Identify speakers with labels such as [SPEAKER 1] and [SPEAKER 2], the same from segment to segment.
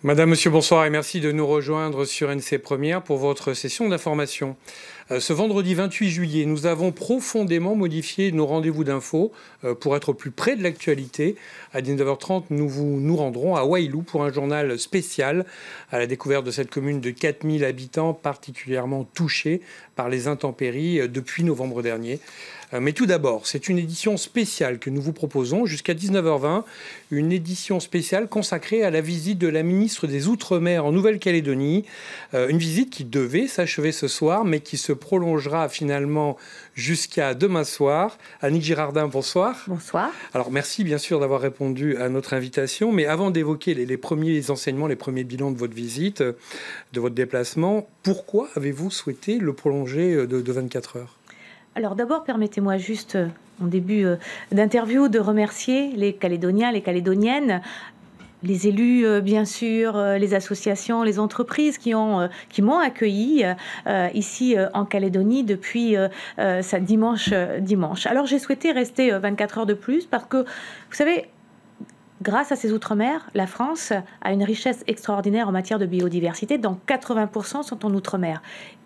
[SPEAKER 1] Madame, Monsieur, bonsoir et merci de nous rejoindre sur NC Première pour votre session d'information. Ce vendredi 28 juillet, nous avons profondément modifié nos rendez-vous d'infos pour être plus près de l'actualité. À 19h30, nous rendrons à Wailou pour un journal spécial à la découverte de cette commune de 4000 habitants particulièrement touchée par les intempéries depuis novembre dernier. Mais tout d'abord, c'est une édition spéciale que nous vous proposons jusqu'à 19h20, une édition spéciale consacrée à la visite de la ministre des Outre-mer en Nouvelle-Calédonie, une visite qui devait s'achever ce soir, mais qui se prolongera finalement jusqu'à demain soir. Annick Girardin, bonsoir.
[SPEAKER 2] Bonsoir.
[SPEAKER 1] Alors merci bien sûr d'avoir répondu à notre invitation, mais avant d'évoquer les premiers enseignements, les premiers bilans de votre visite, de votre déplacement, pourquoi avez-vous souhaité le prolonger de 24 heures ?
[SPEAKER 2] Alors d'abord, permettez-moi juste, en début d'interview, de remercier les Calédoniens, les Calédoniennes, les élus, bien sûr, les associations, les entreprises qui m'ont accueilli ici en Calédonie depuis dimanche. Alors j'ai souhaité rester 24 heures de plus parce que, vous savez, grâce à ces outre-mer, la France a une richesse extraordinaire en matière de biodiversité, dont 80% sont en outre-mer.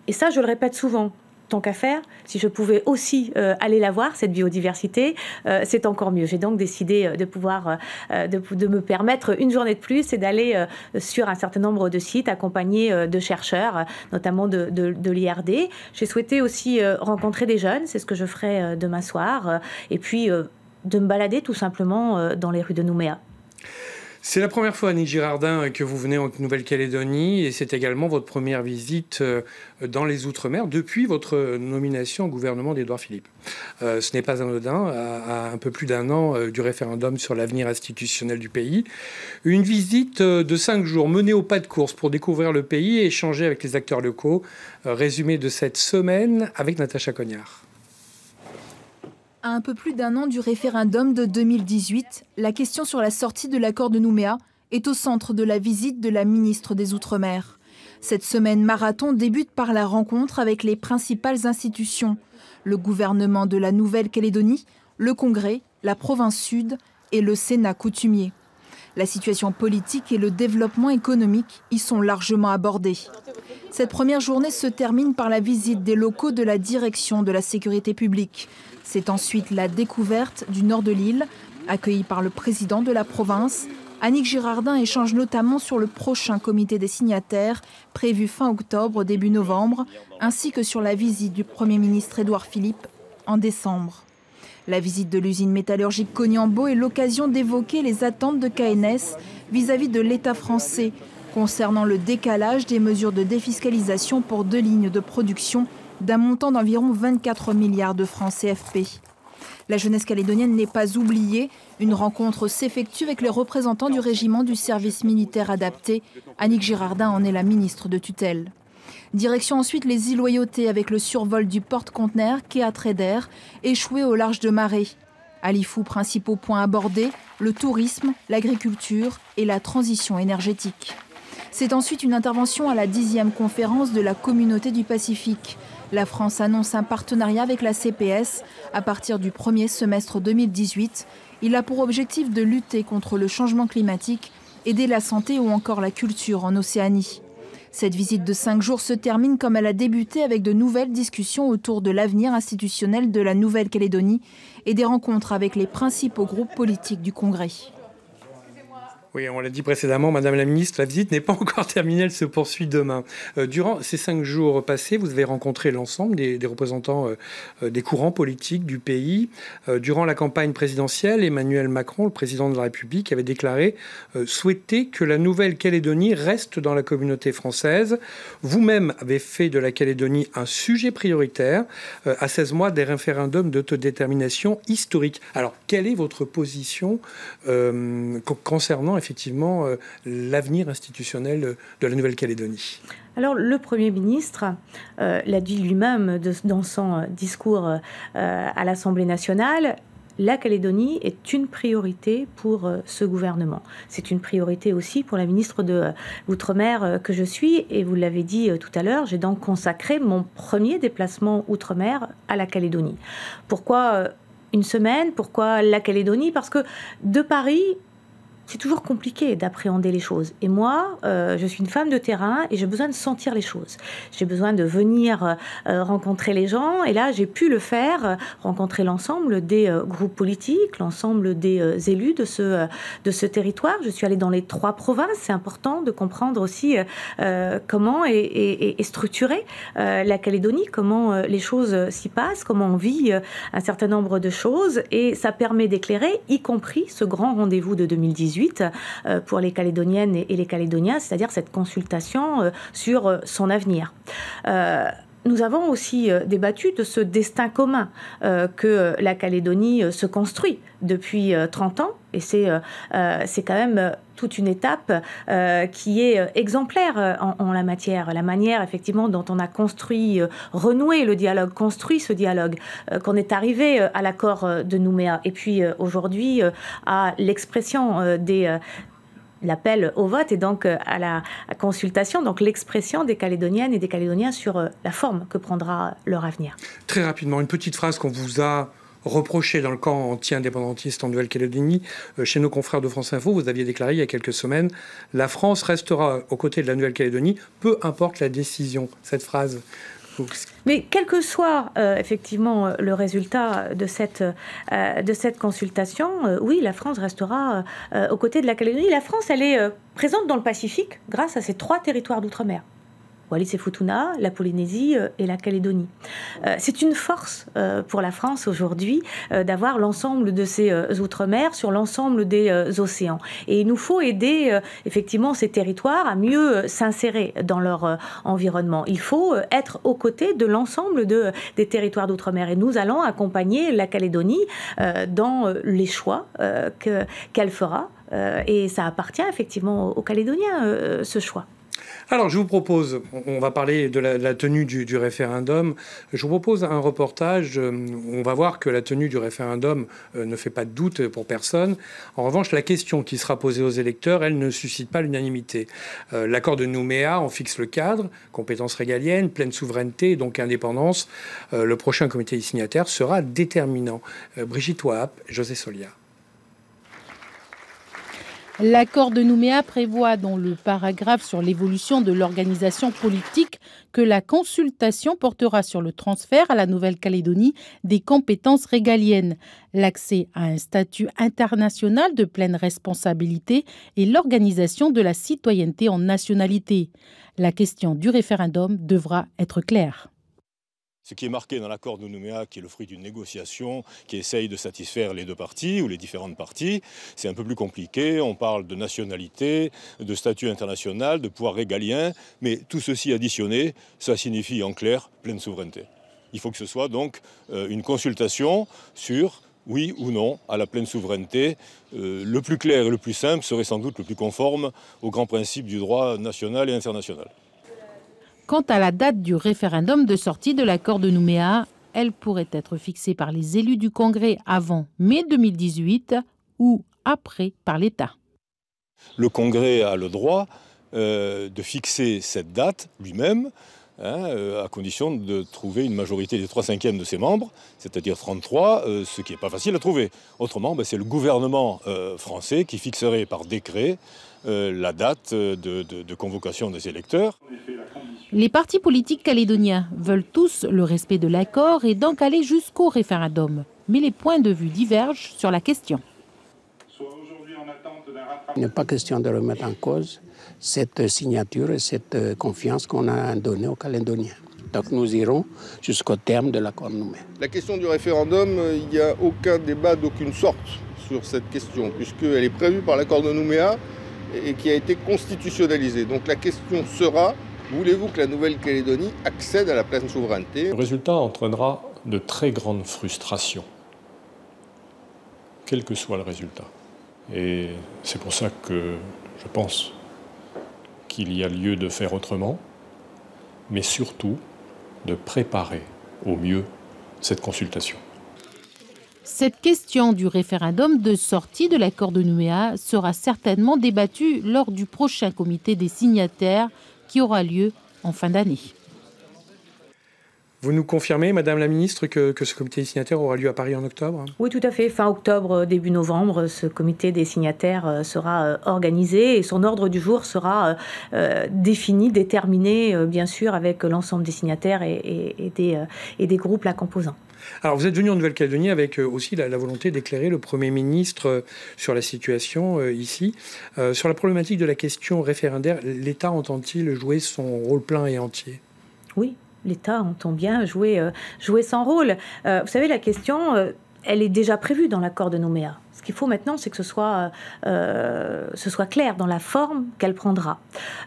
[SPEAKER 2] Et ça, je le répète souvent. Tant qu'à faire, si je pouvais aussi aller la voir, cette biodiversité, c'est encore mieux. J'ai donc décidé de me permettre une journée de plus et d'aller sur un certain nombre de sites accompagnés de chercheurs, notamment de l'IRD. J'ai souhaité aussi rencontrer des jeunes, c'est ce que je ferai demain soir, et puis de me balader tout simplement dans les rues de Nouméa.
[SPEAKER 1] C'est la première fois, Annick Girardin, que vous venez en Nouvelle-Calédonie et c'est également votre première visite dans les Outre-mer depuis votre nomination au gouvernement d'Édouard Philippe. Ce n'est pas anodin, à un peu plus d'un an du référendum sur l'avenir institutionnel du pays. Une visite de 5 jours menée au pas de course pour découvrir le pays et échanger avec les acteurs locaux. Résumé de cette semaine avec Natacha Cognard.
[SPEAKER 3] À un peu plus d'un an du référendum de 2018, la question sur la sortie de l'accord de Nouméa est au centre de la visite de la ministre des Outre-mer. Cette semaine marathon débute par la rencontre avec les principales institutions, le gouvernement de la Nouvelle-Calédonie, le Congrès, la province sud et le Sénat coutumier. La situation politique et le développement économique y sont largement abordés. Cette première journée se termine par la visite des locaux de la direction de la sécurité publique. C'est ensuite la découverte du nord de l'île, accueillie par le président de la province. Annick Girardin échange notamment sur le prochain comité des signataires, prévu fin octobre, début novembre, ainsi que sur la visite du Premier ministre Édouard Philippe en décembre. La visite de l'usine métallurgique Cognambo est l'occasion d'évoquer les attentes de KNS vis-à-vis de l'État français, concernant le décalage des mesures de défiscalisation pour 2 lignes de production d'un montant d'environ 24 milliards de francs CFP. La jeunesse calédonienne n'est pas oubliée. Une rencontre s'effectue avec les représentants du régiment du service militaire adapté. Annick Girardin en est la ministre de tutelle. Direction ensuite les îles Loyauté avec le survol du porte-conteneur Kea Trader, échoué au large de Marée. À Lifou, principaux points abordés, le tourisme, l'agriculture et la transition énergétique. C'est ensuite une intervention à la 10e conférence de la Communauté du Pacifique. La France annonce un partenariat avec la CPS à partir du premier semestre 2018. Il a pour objectif de lutter contre le changement climatique, aider la santé ou encore la culture en Océanie. Cette visite de 5 jours se termine comme elle a débuté avec de nouvelles discussions autour de l'avenir institutionnel de la Nouvelle-Calédonie et des rencontres avec les principaux groupes politiques du Congrès.
[SPEAKER 1] Oui, on l'a dit précédemment, Madame la Ministre, la visite n'est pas encore terminée, elle se poursuit demain. Durant ces 5 jours passés, vous avez rencontré l'ensemble des représentants des courants politiques du pays. Durant la campagne présidentielle, Emmanuel Macron, le président de la République, avait déclaré souhaiter que la Nouvelle-Calédonie reste dans la communauté française. Vous-même avez fait de la Calédonie un sujet prioritaire à 16 mois des référendums d'autodétermination historique. Alors, quelle est votre position concernant effectivement l'avenir institutionnel de la Nouvelle-Calédonie?
[SPEAKER 2] Alors, le Premier ministre l'a dit lui-même dans son discours à l'Assemblée nationale. La Calédonie est une priorité pour ce gouvernement. C'est une priorité aussi pour la ministre de l'Outre-mer que je suis. Et vous l'avez dit tout à l'heure, j'ai donc consacré mon premier déplacement Outre-mer à la Calédonie. Pourquoi une semaine? Pourquoi la Calédonie? Parce que de Paris, c'est toujours compliqué d'appréhender les choses. Et moi, je suis une femme de terrain et j'ai besoin de sentir les choses. J'ai besoin de venir rencontrer les gens. Et là, j'ai pu le faire, rencontrer l'ensemble des groupes politiques, l'ensemble des élus de ce territoire. Je suis allée dans les 3 provinces. C'est important de comprendre aussi comment est structurée la Calédonie, comment les choses s'y passent, comment on vit un certain nombre de choses. Et ça permet d'éclairer, y compris ce grand rendez-vous de 2018 pour les Calédoniennes et les Calédoniens, c'est-à-dire cette consultation sur son avenir. Nous avons aussi débattu de ce destin commun que la Calédonie se construit depuis 30 ans. Et c'est quand même toute une étape qui est exemplaire en la matière. La manière, effectivement, dont on a construit, renoué le dialogue, construit ce dialogue, qu'on est arrivé à l'accord de Nouméa. Et puis aujourd'hui, à l'expression l'appel au vote et donc à la consultation, donc l'expression des Calédoniennes et des Calédoniens sur la forme que prendra leur avenir.
[SPEAKER 1] Très rapidement, une petite phrase qu'on vous a reproché dans le camp anti-indépendantiste en Nouvelle-Calédonie. Chez nos confrères de France Info, vous aviez déclaré il y a quelques semaines « La France restera aux côtés de la Nouvelle-Calédonie, peu importe la décision ». Cette phrase...
[SPEAKER 2] Mais quel que soit effectivement le résultat de cette consultation, oui, la France restera aux côtés de la Calédonie. La France, elle est présente dans le Pacifique grâce à ces 3 territoires d'outre-mer. Wallis et Futuna, la Polynésie et la Calédonie. C'est une force pour la France aujourd'hui d'avoir l'ensemble de ces outre-mer sur l'ensemble des océans. Et il nous faut aider effectivement ces territoires à mieux s'insérer dans leur environnement. Il faut être aux côtés de l'ensemble des territoires d'outre-mer. Et nous allons accompagner la Calédonie dans les choix qu'elle fera. Et ça appartient effectivement aux Calédoniens, ce choix.
[SPEAKER 1] Alors, je vous propose, on va parler de la tenue du référendum. Je vous propose un reportage. On va voir que la tenue du référendum ne fait pas de doute pour personne. En revanche, la question qui sera posée aux électeurs, elle ne suscite pas l'unanimité. L'accord de Nouméa en fixe le cadre, compétences régaliennes, pleine souveraineté, donc indépendance. Le prochain comité signataire sera déterminant. Brigitte Wahap, José Solia.
[SPEAKER 4] L'accord de Nouméa prévoit dans le paragraphe sur l'évolution de l'organisation politique que la consultation portera sur le transfert à la Nouvelle-Calédonie des compétences régaliennes, l'accès à un statut international de pleine responsabilité et l'organisation de la citoyenneté en nationalité. La question du référendum devra être claire.
[SPEAKER 5] Ce qui est marqué dans l'accord de Nouméa, qui est le fruit d'une négociation qui essaye de satisfaire les 2 parties ou les différentes parties, c'est un peu plus compliqué. On parle de nationalité, de statut international, de pouvoir régalien, mais tout ceci additionné, ça signifie en clair pleine souveraineté. Il faut que ce soit donc une consultation sur oui ou non à la pleine souveraineté. Le plus clair et le plus simple serait sans doute le plus conforme aux grands principes du droit national et international.
[SPEAKER 4] Quant à la date du référendum de sortie de l'accord de Nouméa, elle pourrait être fixée par les élus du Congrès avant mai 2018 ou après par l'État.
[SPEAKER 5] Le Congrès a le droit de fixer cette date lui-même, à condition de trouver une majorité des 3/5 de ses membres, c'est-à-dire 33, ce qui n'est pas facile à trouver. Autrement, c'est le gouvernement français qui fixerait par décret la date de convocation des électeurs.
[SPEAKER 4] Les partis politiques calédoniens veulent tous le respect de l'accord et donc aller jusqu'au référendum. Mais les points de vue divergent sur la question.
[SPEAKER 6] Il n'est pas question de remettre en cause cette signature et cette confiance qu'on a donnée aux Calédoniens. Donc nous irons jusqu'au terme de l'accord Nouméa.
[SPEAKER 7] La question du référendum, il n'y a aucun débat d'aucune sorte sur cette question, puisqu'elle est prévue par l'accord de Nouméa et qui a été constitutionnalisée. Donc la question sera, voulez-vous que la Nouvelle-Calédonie accède à la pleine souveraineté ?
[SPEAKER 8] Le résultat entraînera de très grandes frustrations, quel que soit le résultat. Et c'est pour ça que je pense qu'il y a lieu de faire autrement, mais surtout de préparer au mieux cette consultation.
[SPEAKER 4] Cette question du référendum de sortie de l'accord de Nouméa sera certainement débattue lors du prochain comité des signataires qui aura lieu en fin d'année.
[SPEAKER 1] Vous nous confirmez, Madame la Ministre, que ce comité des signataires aura lieu à Paris en octobre?
[SPEAKER 2] Oui, tout à fait. Fin octobre, début novembre, ce comité des signataires sera organisé et son ordre du jour sera défini, déterminé, bien sûr, avec l'ensemble des signataires et des groupes la composant.
[SPEAKER 1] Alors, vous êtes venu en Nouvelle-Calédonie avec aussi la volonté d'éclairer le Premier ministre sur la situation ici. Sur la problématique de la question référendaire, l'État entend-il jouer son rôle plein et entier?
[SPEAKER 2] Oui. L'État entend bien jouer son rôle. Vous savez, la question, elle est déjà prévue dans l'accord de Nouméa. Ce qu'il faut maintenant, c'est que ce soit clair dans la forme qu'elle prendra.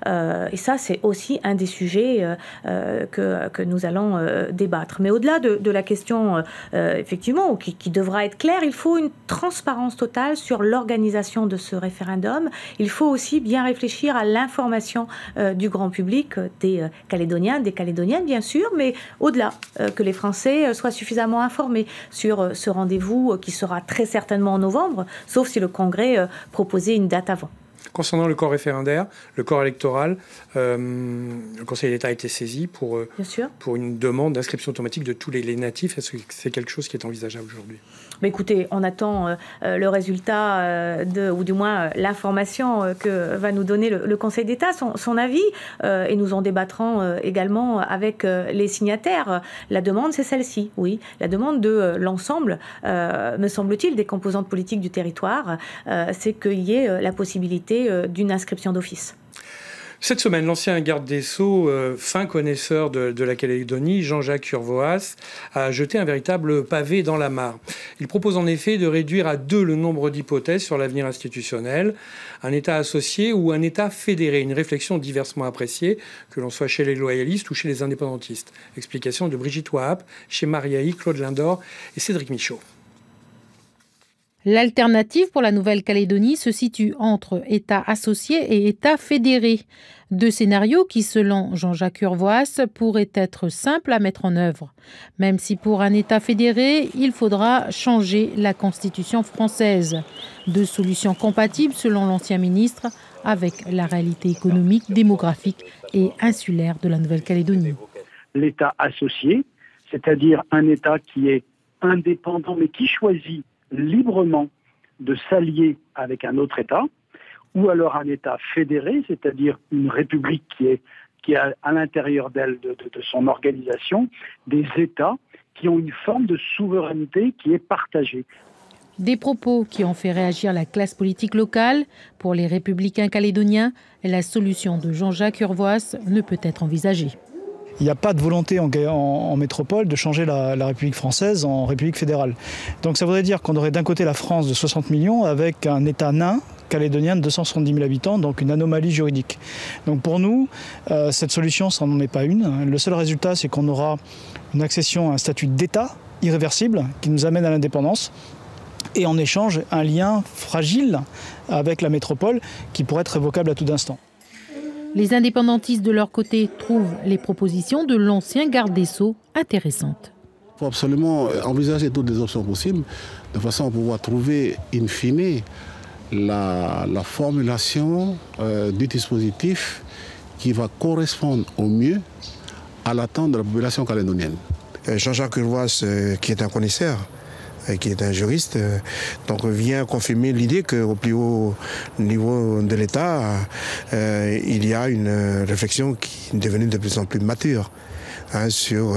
[SPEAKER 2] Et ça, c'est aussi un des sujets que nous allons débattre. Mais au-delà de la question, effectivement, qui devra être claire, il faut une transparence totale sur l'organisation de ce référendum. Il faut aussi bien réfléchir à l'information du grand public, des Calédoniens, des Calédoniennes, bien sûr, mais au-delà, que les Français soient suffisamment informés sur ce rendez-vous qui sera très certainement en novembre, sauf si le Congrès proposait une date avant.
[SPEAKER 1] Concernant le corps référendaire, le corps électoral, le Conseil d'État a été saisi pour une demande d'inscription automatique de tous les natifs. Est-ce que c'est quelque chose qui est envisageable aujourd'hui?
[SPEAKER 2] Mais écoutez, on attend le résultat ou du moins l'information que va nous donner le Conseil d'État, son avis, et nous en débattrons également avec les signataires. La demande, c'est celle-ci, oui. La demande de l'ensemble, me semble-t-il, des composantes politiques du territoire, c'est qu'il y ait la possibilité d'une inscription d'office.
[SPEAKER 1] Cette semaine, l'ancien garde des Sceaux, fin connaisseur de la Calédonie, Jean-Jacques Urvoas, a jeté un véritable pavé dans la mare. Il propose en effet de réduire à 2 le nombre d'hypothèses sur l'avenir institutionnel, un État associé ou un État fédéré. Une réflexion diversement appréciée, que l'on soit chez les loyalistes ou chez les indépendantistes. Explication de Brigitte Wahap, chez Mariaï, Claude Lindor et Cédric Michaud.
[SPEAKER 4] L'alternative pour la Nouvelle-Calédonie se situe entre État associé et État fédéré. 2 scénarios qui, selon Jean-Jacques Urvoas, pourraient être simples à mettre en œuvre. Même si pour un État fédéré, il faudra changer la Constitution française. 2 solutions compatibles, selon l'ancien ministre, avec la réalité économique, démographique et insulaire de la Nouvelle-Calédonie.
[SPEAKER 9] L'État associé, c'est-à-dire un État qui est indépendant mais qui choisit librement de s'allier avec un autre État, ou alors un État fédéré, c'est-à-dire une république qui a à l'intérieur d'elle, de son organisation, des États qui ont une forme de souveraineté qui est partagée.
[SPEAKER 4] Des propos qui ont fait réagir la classe politique locale. Pour les républicains calédoniens, la solution de Jean-Jacques Urvoas ne peut être envisagée.
[SPEAKER 10] Il n'y a pas de volonté en métropole de changer la République française en République fédérale. Donc ça voudrait dire qu'on aurait d'un côté la France de 60 millions avec un État nain calédonien de 270 000 habitants, donc une anomalie juridique. Donc pour nous, cette solution, ça n'en est pas une. Le seul résultat, c'est qu'on aura une accession à un statut d'État irréversible qui nous amène à l'indépendance et en échange un lien fragile avec la métropole qui pourrait être révocable à tout instant.
[SPEAKER 4] Les indépendantistes, de leur côté, trouvent les propositions de l'ancien garde des Sceaux intéressantes.
[SPEAKER 11] Il faut absolument envisager toutes les options possibles de façon à pouvoir trouver, in fine, la formulation du dispositif qui va correspondre au mieux à l'attente de la population calédonienne.
[SPEAKER 12] Jean-Jacques Urvoas, qui est un connaisseur, qui est un juriste, donc vient confirmer l'idée qu'au plus haut niveau de l'État, il y a une réflexion qui est devenue de plus en plus mature sur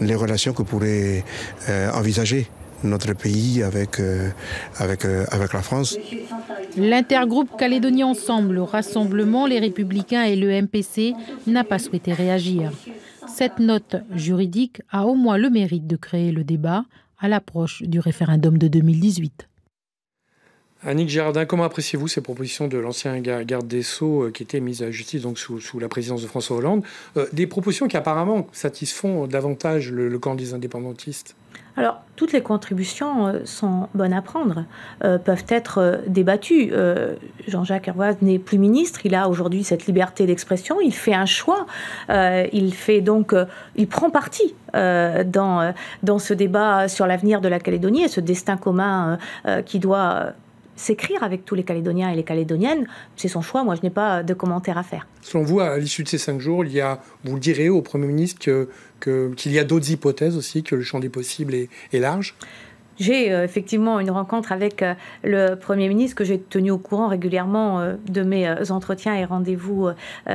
[SPEAKER 12] les relations que pourrait envisager notre pays avec la France.
[SPEAKER 4] L'intergroupe Calédonie Ensemble, le Rassemblement, les Républicains et le MPC n'a pas souhaité réagir. Cette note juridique a au moins le mérite de créer le débat à l'approche du référendum de 2018.
[SPEAKER 1] Annick Girardin, comment appréciez-vous ces propositions de l'ancien garde des Sceaux qui était mise à la justice donc sous la présidence de François Hollande, des propositions qui apparemment satisfont davantage le camp des indépendantistes?
[SPEAKER 2] Alors, toutes les contributions sont bonnes à prendre, peuvent être débattues. Jean-Jacques Urvoas n'est plus ministre, il a aujourd'hui cette liberté d'expression, il fait un choix, il prend parti dans ce débat sur l'avenir de la Calédonie et ce destin commun qui doit s'écrire avec tous les Calédoniens et les Calédoniennes. C'est son choix, moi je n'ai pas de commentaires à faire.
[SPEAKER 1] Selon vous, à l'issue de ces 5 jours, vous le direz au Premier ministre qu'il y a d'autres hypothèses aussi, que le champ des possibles est large ?
[SPEAKER 2] J'ai effectivement une rencontre avec le Premier ministre que j'ai tenu au courant régulièrement de mes entretiens et rendez-vous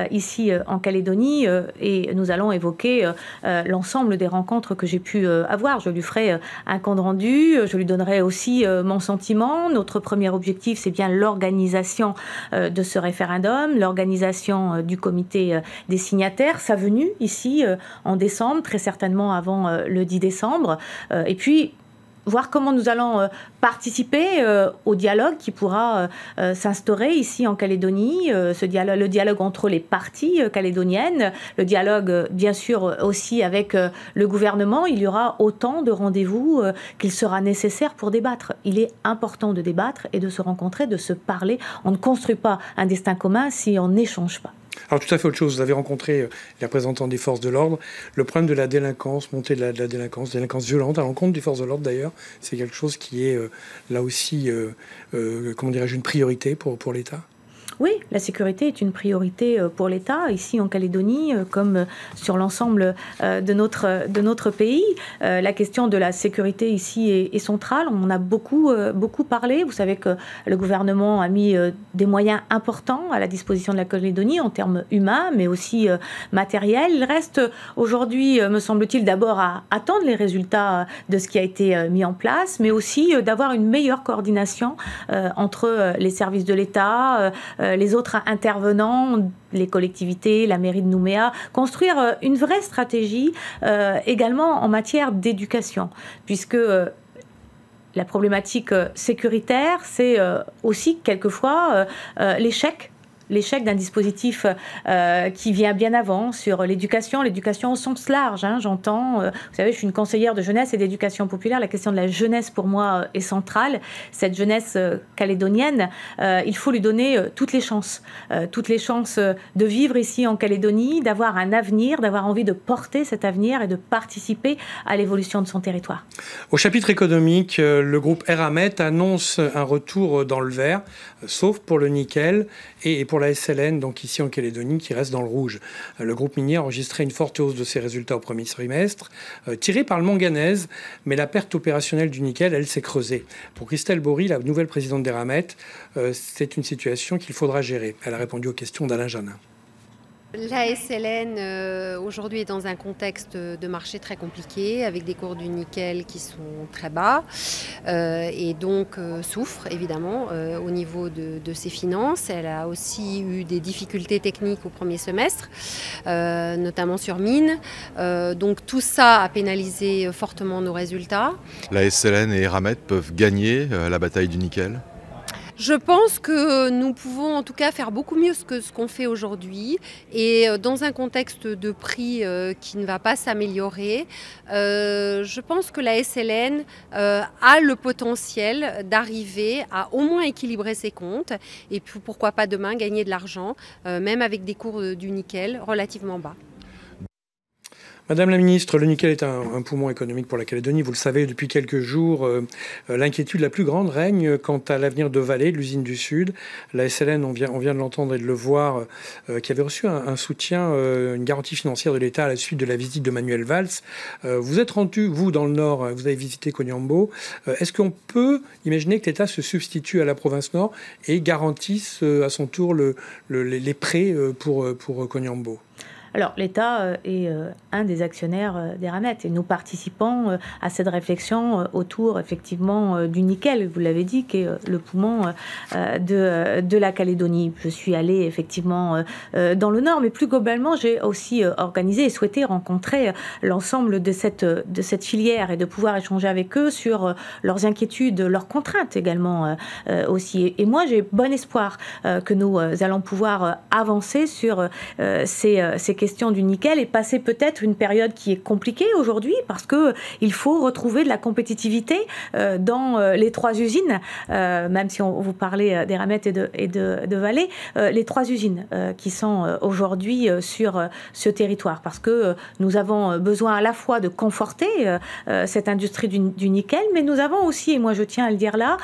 [SPEAKER 2] ici en Calédonie et nous allons évoquer l'ensemble des rencontres que j'ai pu avoir. Je lui ferai un compte rendu, je lui donnerai aussi mon sentiment. Notre premier objectif, c'est bien l'organisation de ce référendum, l'organisation du comité des signataires, sa venue ici en décembre, très certainement avant le 10 décembre, et puis voir comment nous allons participer au dialogue qui pourra s'instaurer ici en Calédonie, le dialogue entre les parties calédoniennes, le dialogue bien sûr aussi avec le gouvernement. Il y aura autant de rendez-vous qu'il sera nécessaire pour débattre. Il est important de débattre et de se rencontrer, de se parler. On ne construit pas un destin commun si on n'échange pas.
[SPEAKER 1] Alors tout à fait autre chose, vous avez rencontré les représentants des forces de l'ordre. Le problème de la délinquance, montée de la délinquance violente à l'encontre des forces de l'ordre d'ailleurs, c'est quelque chose qui est là aussi, comment dirais-je, une priorité pour l'État ?
[SPEAKER 2] Oui, la sécurité est une priorité pour l'État, ici en Calédonie, comme sur l'ensemble de notre pays. La question de la sécurité ici est centrale. On en a beaucoup parlé. Vous savez que le gouvernement a mis des moyens importants à la disposition de la Calédonie en termes humains, mais aussi matériels. Il reste aujourd'hui, me semble-t-il, d'abord à attendre les résultats de ce qui a été mis en place, mais aussi d'avoir une meilleure coordination entre les services de l'État, les autres intervenants, les collectivités, la mairie de Nouméa, construire une vraie stratégie également en matière d'éducation, puisque la problématique sécuritaire, c'est aussi quelquefois l'échec d'un dispositif qui vient bien avant sur l'éducation au sens large. J'entends, vous savez, je suis une conseillère de jeunesse et d'éducation populaire. La question de la jeunesse, pour moi, est centrale. Cette jeunesse calédonienne, il faut lui donner toutes les chances de vivre ici en Calédonie, d'avoir un avenir, d'avoir envie de porter cet avenir et de participer à l'évolution de son territoire.
[SPEAKER 1] Au chapitre économique, le groupe Eramet annonce un retour dans le vert, sauf pour le nickel et pour la SLN, donc ici en Calédonie, qui reste dans le rouge. Le groupe minier a enregistré une forte hausse de ses résultats au premier trimestre, tirée par le manganèse, mais la perte opérationnelle du nickel, elle, s'est creusée. Pour Christelle Bory, la nouvelle présidente d'Eramet, c'est une situation qu'il faudra gérer. Elle a répondu aux questions d'Alain Janin.
[SPEAKER 13] La SLN aujourd'hui est dans un contexte de marché très compliqué avec des cours du nickel qui sont très bas et donc souffre évidemment au niveau de ses finances. Elle a aussi eu des difficultés techniques au premier semestre, notamment sur mine. Donc tout ça a pénalisé fortement nos résultats.
[SPEAKER 14] La SLN et Eramet peuvent gagner la bataille du nickel ?
[SPEAKER 13] Je pense que nous pouvons en tout cas faire beaucoup mieux que ce qu'on fait aujourd'hui et dans un contexte de prix qui ne va pas s'améliorer, je pense que la SLN a le potentiel d'arriver à au moins équilibrer ses comptes et puis pourquoi pas demain gagner de l'argent, même avec des cours du nickel relativement bas.
[SPEAKER 1] Madame la ministre, le nickel est un poumon économique pour la Calédonie. Vous le savez, depuis quelques jours, l'inquiétude la plus grande règne quant à l'avenir de Vallée, de l'usine du Sud. La SLN, on vient de l'entendre et de le voir, qui avait reçu un soutien, une garantie financière de l'État à la suite de la visite de Manuel Valls. Vous êtes rendu, vous, dans le Nord, vous avez visité Koniambo. Est-ce qu'on peut imaginer que l'État se substitue à la province Nord et garantisse à son tour les prêts pour Koniambo ?
[SPEAKER 2] Alors, l'État est un des actionnaires d'Eramet et nous participons à cette réflexion autour, effectivement, du nickel, vous l'avez dit, qui est le poumon de la Calédonie. Je suis allée, effectivement, dans le Nord, mais plus globalement, j'ai aussi organisé et souhaité rencontrer l'ensemble de cette filière et de pouvoir échanger avec eux sur leurs inquiétudes, leurs contraintes également aussi. Et moi, j'ai bon espoir que nous allons pouvoir avancer sur ces questions du nickel et passer peut-être une période qui est compliquée aujourd'hui parce qu'il faut retrouver de la compétitivité dans les 3 usines, même si on vous parlait d'Eramet et de Vallée, les 3 usines qui sont aujourd'hui sur ce territoire parce que nous avons besoin à la fois de conforter cette industrie du nickel, mais nous avons aussi, et moi je tiens à le dire là,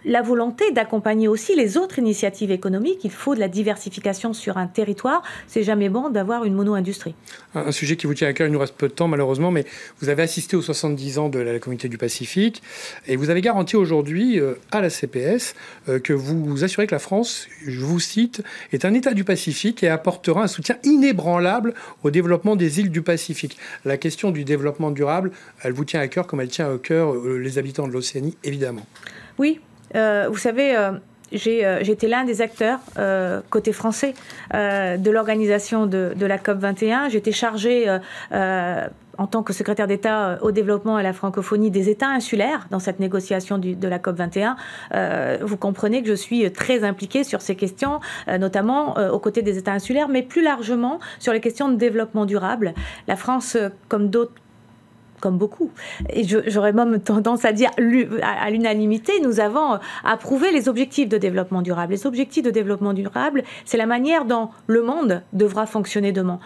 [SPEAKER 2] la volonté d'accompagner aussi les autres initiatives économiques. Il faut de la diversification sur un territoire. C'est jamais bon d'avoir une mono-industrie.
[SPEAKER 1] Un sujet qui vous tient à cœur, il nous reste peu de temps malheureusement, mais vous avez assisté aux 70 ans de la Communauté du Pacifique et vous avez garanti aujourd'hui à la CPS que vous assurez que la France, je vous cite, est un État du Pacifique et apportera un soutien inébranlable au développement des îles du Pacifique. La question du développement durable, elle vous tient à cœur comme elle tient à cœur les habitants de l'Océanie, évidemment. Oui.
[SPEAKER 2] Vous savez, j'étais l'un des acteurs côté français de l'organisation de la COP21. J'étais chargée en tant que secrétaire d'État au développement et à la francophonie des États insulaires dans cette négociation de la COP21. Vous comprenez que je suis très impliquée sur ces questions, notamment aux côtés des États insulaires, mais plus largement sur les questions de développement durable. La France, comme d'autres, comme beaucoup. Et j'aurais même tendance à dire à l'unanimité, nous avons approuvé les objectifs de développement durable. Les objectifs de développement durable, c'est la manière dont le monde devra fonctionner demain.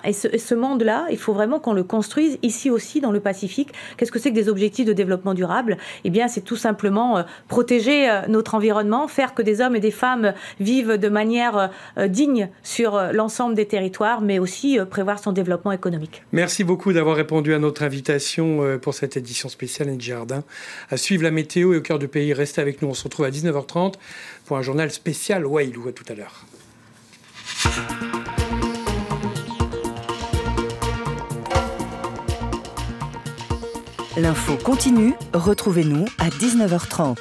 [SPEAKER 2] Et ce monde-là, il faut vraiment qu'on le construise ici aussi dans le Pacifique. Qu'est-ce que c'est que des objectifs de développement durable ? Eh bien, c'est tout simplement protéger notre environnement, faire que des hommes et des femmes vivent de manière digne sur l'ensemble des territoires, mais aussi prévoir son développement économique.
[SPEAKER 1] Merci beaucoup d'avoir répondu à notre invitation pour cette édition spéciale Engie Jardin. À suivre la météo et au cœur du pays, restez avec nous. On se retrouve à 19h30 pour un journal spécial Wailou. À tout à l'heure.
[SPEAKER 15] L'info continue. Retrouvez-nous à 19h30.